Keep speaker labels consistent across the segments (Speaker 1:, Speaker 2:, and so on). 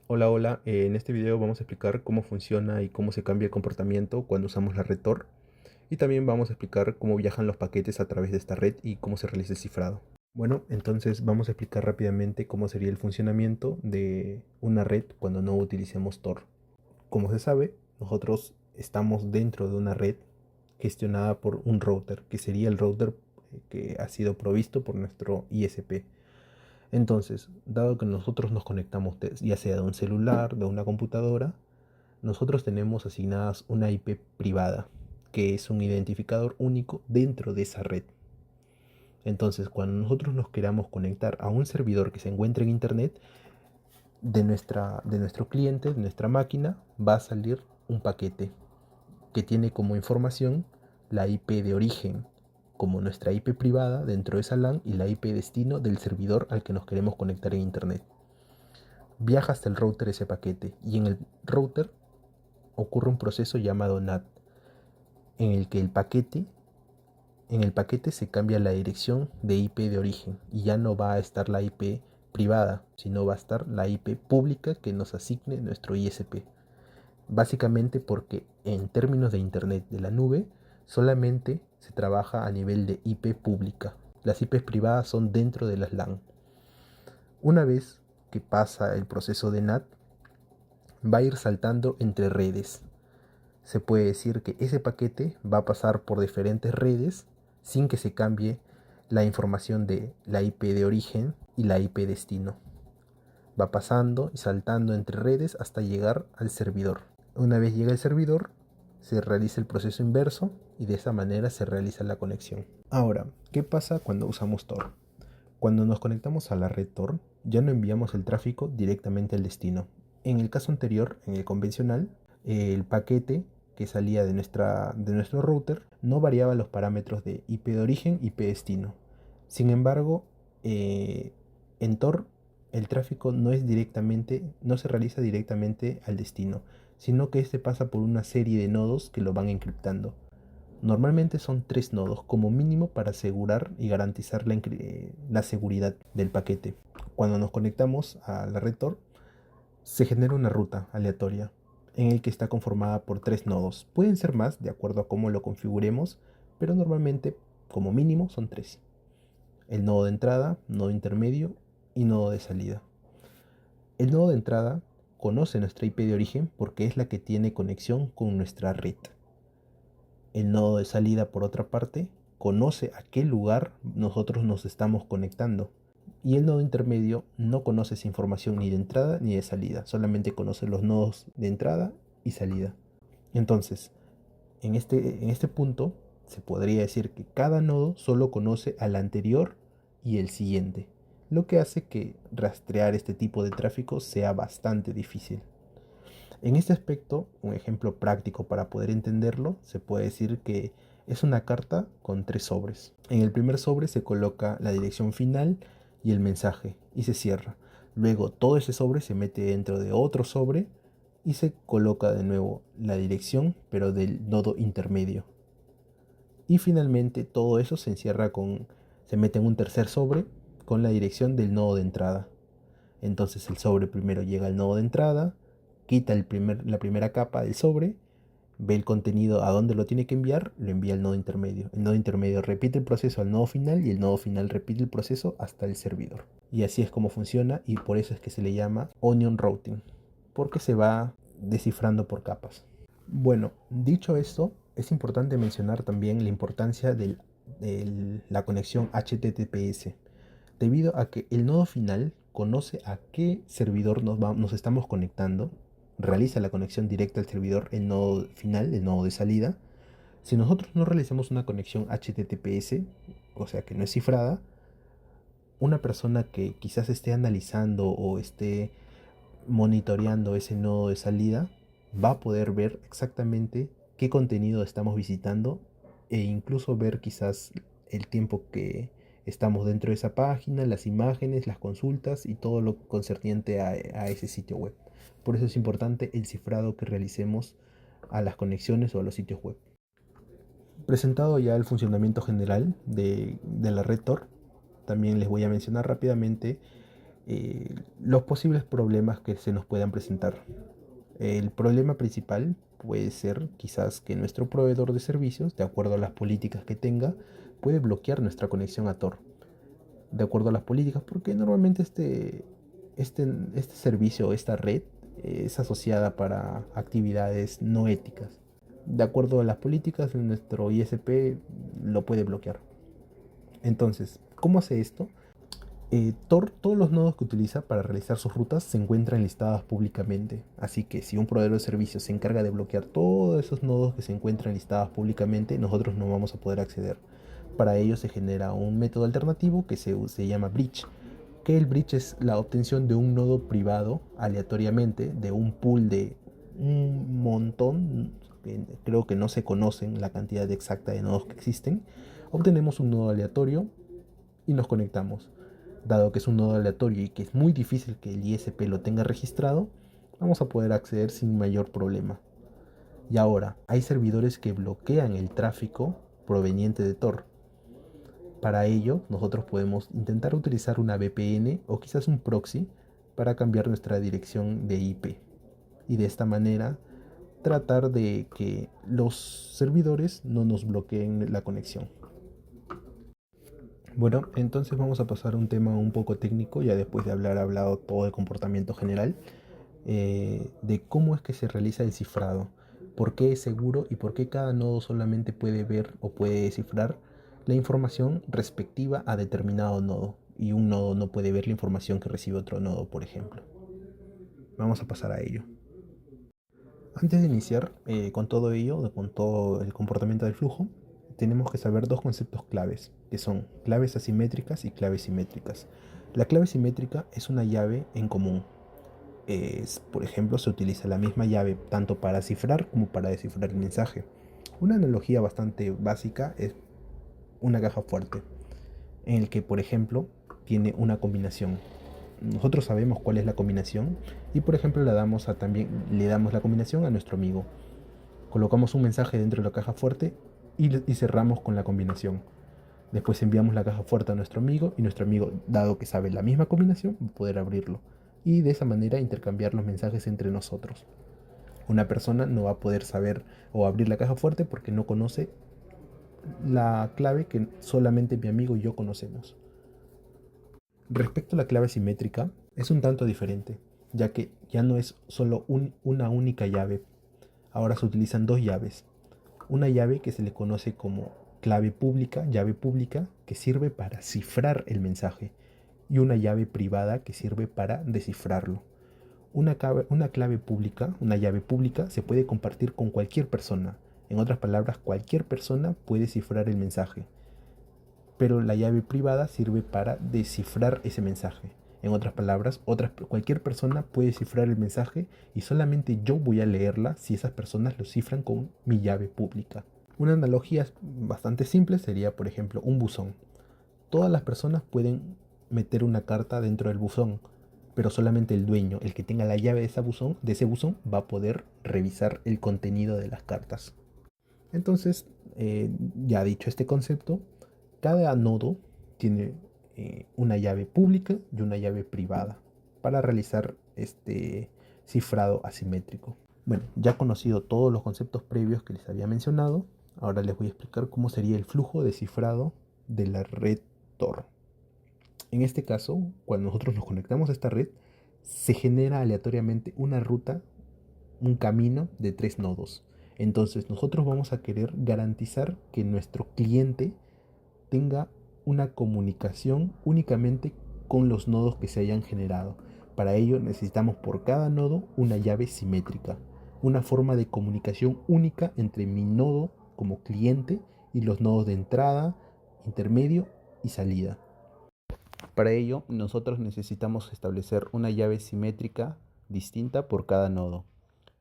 Speaker 1: Hola, hola. En este video vamos a explicar cómo funciona y cómo se cambia el comportamiento cuando usamos la red Tor. Y también vamos a explicar cómo viajan los paquetes a través de esta red y cómo se realiza el cifrado. Bueno, entonces vamos a explicar rápidamente cómo sería el funcionamiento de una red cuando no utilicemos Tor. Como se sabe, nosotros estamos dentro de una red gestionada por un router, que sería el router que ha sido provisto por nuestro ISP. Entonces, dado que nosotros nos conectamos ya sea de un celular, de una computadora, nosotros tenemos asignadas una IP privada, que es un identificador único dentro de esa red. Entonces, cuando nosotros nos queramos conectar a un servidor que se encuentra en Internet, de nuestro cliente, de nuestra máquina, va a salir un paquete que tiene como información la IP de origen, como nuestra IP privada dentro de esa LAN, y la IP destino del servidor al que nos queremos conectar en Internet. Viaja hasta el router ese paquete, y en el router ocurre un proceso llamado NAT, en el que en el paquete se cambia la dirección de IP de origen, y ya no va a estar la IP privada, sino va a estar la IP pública que nos asigne nuestro ISP. Básicamente porque en términos de Internet de la nube solamente se trabaja a nivel de IP pública. Las IPs privadas son dentro de las LAN. Una vez que pasa el proceso de NAT, va a ir saltando entre redes. Se puede decir que ese paquete va a pasar por diferentes redes sin que se cambie la información de la IP de origen y la IP destino. Va pasando y saltando entre redes hasta llegar al servidor. Una vez llega el servidor, se realiza el proceso inverso y de esa manera se realiza la conexión. Ahora, ¿qué pasa cuando usamos Tor? Cuando nos conectamos a la red Tor, ya no enviamos el tráfico directamente al destino. En el caso anterior, en el convencional, el paquete que salía de nuestro router no variaba los parámetros de IP de origen y IP destino. Sin embargo, en Tor el tráfico no se realiza directamente al destino, sino que este pasa por una serie de nodos que lo van encriptando. Normalmente son 3 nodos como mínimo para asegurar y garantizar la seguridad del paquete. Cuando nos conectamos a la red Tor, se genera una ruta aleatoria en el que está conformada por 3 nodos. Pueden ser más de acuerdo a cómo lo configuremos, pero normalmente como mínimo son 3. El nodo de entrada, nodo intermedio y nodo de salida. El nodo de entrada conoce nuestra IP de origen porque es la que tiene conexión con nuestra red. El nodo de salida, por otra parte, conoce a qué lugar nosotros nos estamos conectando. Y el nodo intermedio no conoce esa información ni de entrada ni de salida, solamente conoce los nodos de entrada y salida. Entonces, en este punto, se podría decir que cada nodo solo conoce al anterior y el siguiente, lo que hace que rastrear este tipo de tráfico sea bastante difícil. En este aspecto, un ejemplo práctico para poder entenderlo, se puede decir que es una carta con 3 sobres. En el primer sobre se coloca la dirección final y el mensaje y se cierra. Luego todo ese sobre se mete dentro de otro sobre y se coloca de nuevo la dirección, pero del nodo intermedio. Y finalmente todo eso se mete en un tercer sobre con la dirección del nodo de entrada. Entonces el sobre primero llega al nodo de entrada, quita la primera capa del sobre, ve el contenido a dónde lo tiene que enviar, lo envía al nodo intermedio. El nodo intermedio repite el proceso al nodo final y el nodo final repite el proceso hasta el servidor. Y así es como funciona, y por eso es que se le llama onion routing, porque se va descifrando por capas. Bueno, dicho esto, es importante mencionar también la importancia de la conexión HTTPS, debido a que el nodo final conoce a qué servidor nos estamos conectando, realiza la conexión directa al servidor, el nodo final, el nodo de salida. Si nosotros no realizamos una conexión HTTPS, o sea que no es cifrada, una persona que quizás esté analizando o esté monitoreando ese nodo de salida va a poder ver exactamente qué contenido estamos visitando, e incluso ver quizás el tiempo que estamos dentro de esa página, las imágenes, las consultas y todo lo concerniente a ese sitio web. Por eso es importante el cifrado que realicemos a las conexiones o a los sitios web. Presentado ya el funcionamiento general de la red Tor, también les voy a mencionar rápidamente los posibles problemas que se nos puedan presentar. El problema principal puede ser quizás que nuestro proveedor de servicios, de acuerdo a las políticas que tenga, puede bloquear nuestra conexión a Tor. De acuerdo a las políticas, porque normalmente este servicio, esta red, es asociada para actividades no éticas. De acuerdo a las políticas, nuestro ISP lo puede bloquear. Entonces, ¿cómo hace esto? Tor, todos los nodos que utiliza para realizar sus rutas se encuentran listados públicamente. Así que si un proveedor de servicios se encarga de bloquear todos esos nodos que se encuentran listados públicamente, nosotros no vamos a poder acceder. Para ello se genera un método alternativo que se llama bridge, que el bridge es la obtención de un nodo privado aleatoriamente de un pool de un montón, que creo que no se conocen la cantidad exacta de nodos que existen. Obtenemos un nodo aleatorio y nos conectamos. Dado que es un nodo aleatorio y que es muy difícil que el ISP lo tenga registrado, vamos a poder acceder sin mayor problema. Y ahora, hay servidores que bloquean el tráfico proveniente de Tor. Para ello, nosotros podemos intentar utilizar una VPN o quizás un proxy para cambiar nuestra dirección de IP. Y de esta manera tratar de que los servidores no nos bloqueen la conexión. Bueno, entonces vamos a pasar a un tema un poco técnico, ya después de haber hablado todo el comportamiento general, de cómo es que se realiza el cifrado, por qué es seguro y por qué cada nodo solamente puede ver o puede descifrar la información respectiva a determinado nodo, y un nodo no puede ver la información que recibe otro nodo, por ejemplo. Vamos a pasar a ello. Antes de iniciar con todo ello, con todo el comportamiento del flujo, tenemos que saber dos conceptos claves, que son claves asimétricas y claves simétricas. La clave simétrica es una llave en común. Por ejemplo, se utiliza la misma llave tanto para cifrar como para descifrar el mensaje. Una analogía bastante básica es una caja fuerte, en el que, por ejemplo, tiene una combinación. Nosotros sabemos cuál es la combinación y, por ejemplo, también le damos la combinación a nuestro amigo. Colocamos un mensaje dentro de la caja fuerte y cerramos con la combinación. Después enviamos la caja fuerte a nuestro amigo y nuestro amigo, dado que sabe la misma combinación, va a poder abrirlo. Y de esa manera intercambiar los mensajes entre nosotros. Una persona no va a poder saber o abrir la caja fuerte porque no conoce la clave que solamente mi amigo y yo conocemos. Respecto a la clave simétrica, es un tanto diferente, ya que ya no es solo una única llave. Ahora se utilizan dos llaves. Una llave que se le conoce como llave pública, que sirve para cifrar el mensaje, y una llave privada que sirve para descifrarlo. Una clave pública, una llave pública, se puede compartir con cualquier persona. En otras palabras, cualquier persona puede cifrar el mensaje. Pero la llave privada sirve para descifrar ese mensaje. En otras palabras, cualquier persona puede cifrar el mensaje y solamente yo voy a leerla si esas personas lo cifran con mi llave pública. Una analogía bastante simple sería, por ejemplo, un buzón. Todas las personas pueden meter una carta dentro del buzón, pero solamente el dueño, el que tenga la llave de ese buzón, va a poder revisar el contenido de las cartas. Entonces, ya dicho este concepto, cada nodo tiene una llave pública y una llave privada para realizar este cifrado asimétrico. Bueno, ya conocido todos los conceptos previos que les había mencionado, ahora les voy a explicar cómo sería el flujo de cifrado de la red Tor. En este caso, cuando nosotros nos conectamos a esta red, se genera aleatoriamente una ruta, un camino de 3 nodos. Entonces nosotros vamos a querer garantizar que nuestro cliente tenga una comunicación únicamente con los nodos que se hayan generado. Para ello necesitamos por cada nodo una llave simétrica, una forma de comunicación única entre mi nodo como cliente y los nodos de entrada, intermedio y salida. Para ello nosotros necesitamos establecer una llave simétrica distinta por cada nodo,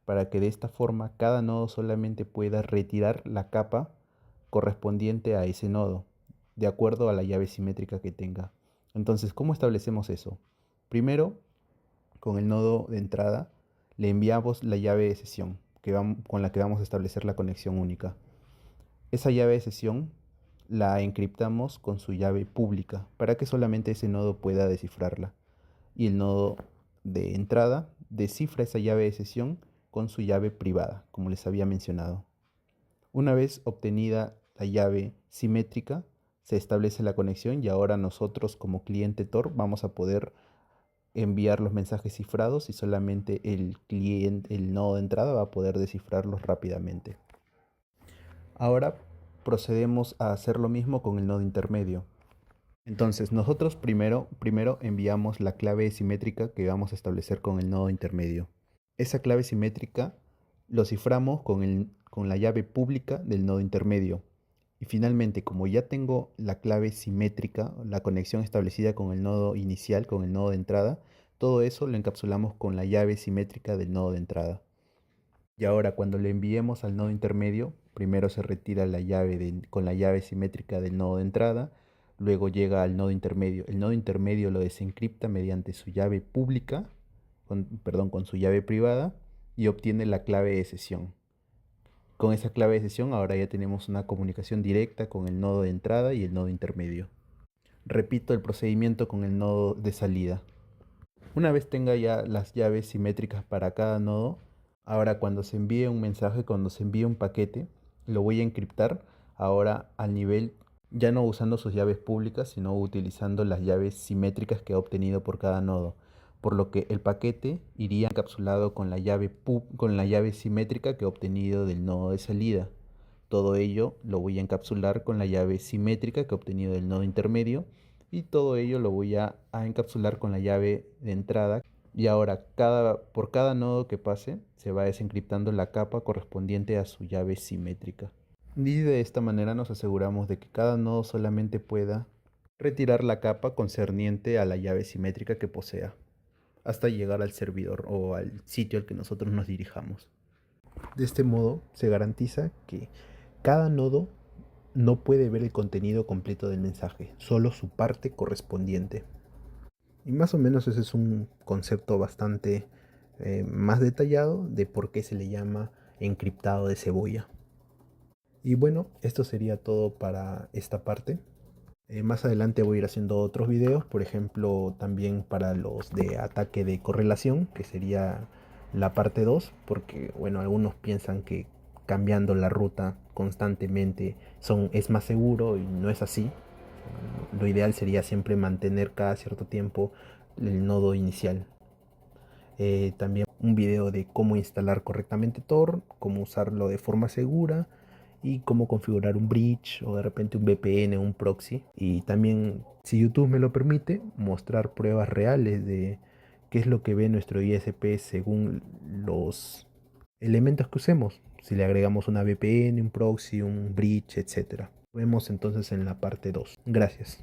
Speaker 1: para que de esta forma cada nodo solamente pueda retirar la capa correspondiente a ese nodo, de acuerdo a la llave simétrica que tenga. Entonces, ¿cómo establecemos eso? Primero, con el nodo de entrada, le enviamos la llave de sesión con la que vamos a establecer la conexión única. Esa llave de sesión la encriptamos con su llave pública para que solamente ese nodo pueda descifrarla. y el nodo de entrada descifra esa llave de sesión con su llave privada, como les había mencionado. Una vez obtenida la llave simétrica, se establece la conexión y ahora nosotros como cliente Tor vamos a poder enviar los mensajes cifrados y solamente el nodo de entrada va a poder descifrarlos rápidamente. Ahora procedemos a hacer lo mismo con el nodo intermedio. Entonces nosotros primero enviamos la clave simétrica que vamos a establecer con el nodo intermedio. Esa clave simétrica lo ciframos con la llave pública del nodo intermedio. Y finalmente, como ya tengo la clave simétrica, la conexión establecida con el nodo inicial, con el nodo de entrada, todo eso lo encapsulamos con la llave simétrica del nodo de entrada. Y ahora cuando le enviemos al nodo intermedio, primero se retira la llave con la llave simétrica del nodo de entrada, luego llega al nodo intermedio. El nodo intermedio lo desencripta mediante su llave pública, con su llave privada, y obtiene la clave de sesión. Con esa clave de sesión ahora ya tenemos una comunicación directa con el nodo de entrada y el nodo intermedio. Repito el procedimiento con el nodo de salida. Una vez tenga ya las llaves simétricas para cada nodo, ahora cuando se envíe un mensaje, cuando se envíe un paquete, lo voy a encriptar ahora al nivel, ya no usando sus llaves públicas, sino utilizando las llaves simétricas que ha obtenido por cada nodo. Por lo que el paquete iría encapsulado con la llave simétrica que he obtenido del nodo de salida. Todo ello lo voy a encapsular con la llave simétrica que he obtenido del nodo intermedio y todo ello lo voy a encapsular con la llave de entrada. Y ahora por cada nodo que pase se va desencriptando la capa correspondiente a su llave simétrica. Y de esta manera nos aseguramos de que cada nodo solamente pueda retirar la capa concerniente a la llave simétrica que posea, hasta llegar al servidor o al sitio al que nosotros nos dirijamos. De este modo se garantiza que cada nodo no puede ver el contenido completo del mensaje, solo su parte correspondiente. Y más o menos ese es un concepto bastante más detallado de por qué se le llama encriptado de cebolla. Y bueno, esto sería todo para esta parte. Más adelante voy a ir haciendo otros videos, por ejemplo, también para los de ataque de correlación, que sería la parte 2, porque bueno, algunos piensan que cambiando la ruta constantemente es más seguro y no es así. Lo ideal sería siempre mantener cada cierto tiempo el nodo inicial. También un video de cómo instalar correctamente Tor, cómo usarlo de forma segura y cómo configurar un bridge o de repente un VPN, un proxy. Y también, si YouTube me lo permite, mostrar pruebas reales de qué es lo que ve nuestro ISP según los elementos que usemos. Si le agregamos una VPN, un proxy, un bridge, etcétera. Nos vemos entonces en la parte 2. Gracias.